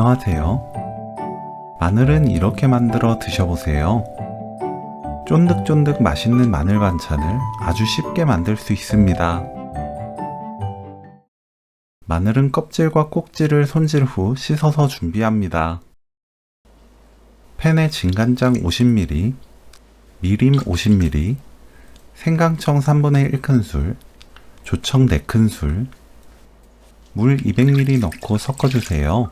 안녕하세요. 마늘은 이렇게 만들어 드셔보세요. 쫀득쫀득 맛있는 마늘 반찬을 아주 쉽게 만들 수 있습니다. 마늘은 껍질과 꼭지를 손질 후 씻어서 준비합니다. 팬에 진간장 50ml, 미림 50ml, 생강청 3분의 1큰술, 조청 4큰술, 물 200ml 넣고 섞어주세요.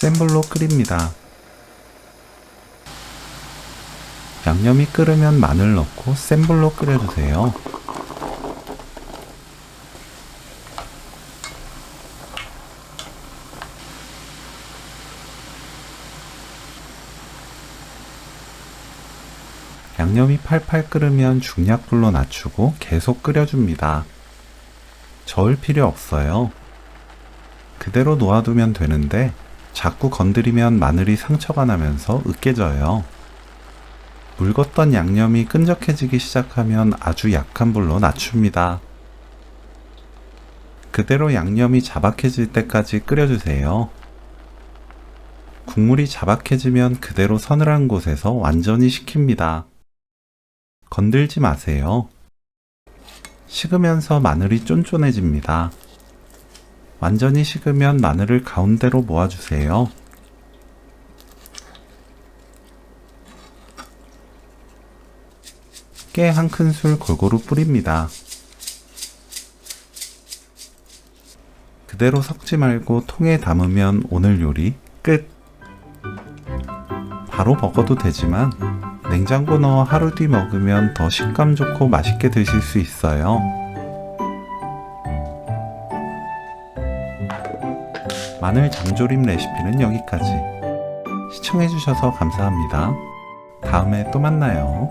센 불로 끓입니다. 양념이 끓으면 마늘 넣고 센 불로 끓여주세요. 양념이 팔팔 끓으면 중약불로 낮추고 계속 끓여줍니다. 저을 필요 없어요. 그대로 놓아두면 되는데 자꾸 건드리면 마늘이 상처가 나면서 으깨져요. 묽었던 양념이 끈적해지기 시작하면 아주 약한 불로 낮춥니다. 그대로 양념이 자박해질 때까지 끓여주세요. 국물이 자박해지면 그대로 서늘한 곳에서 완전히 식힙니다. 건들지 마세요. 식으면서 마늘이 쫀쫀해집니다. 완전히 식으면 마늘을 가운데로 모아주세요. 깨 1큰술 골고루 뿌립니다. 그대로 섞지 말고 통에 담으면 오늘 요리 끝! 바로 먹어도 되지만 냉장고 넣어 하루 뒤 먹으면 더 식감 좋고 맛있게 드실 수 있어요. 마늘 장조림 레시피는 여기까지. 시청해주셔서 감사합니다. 다음에 또 만나요.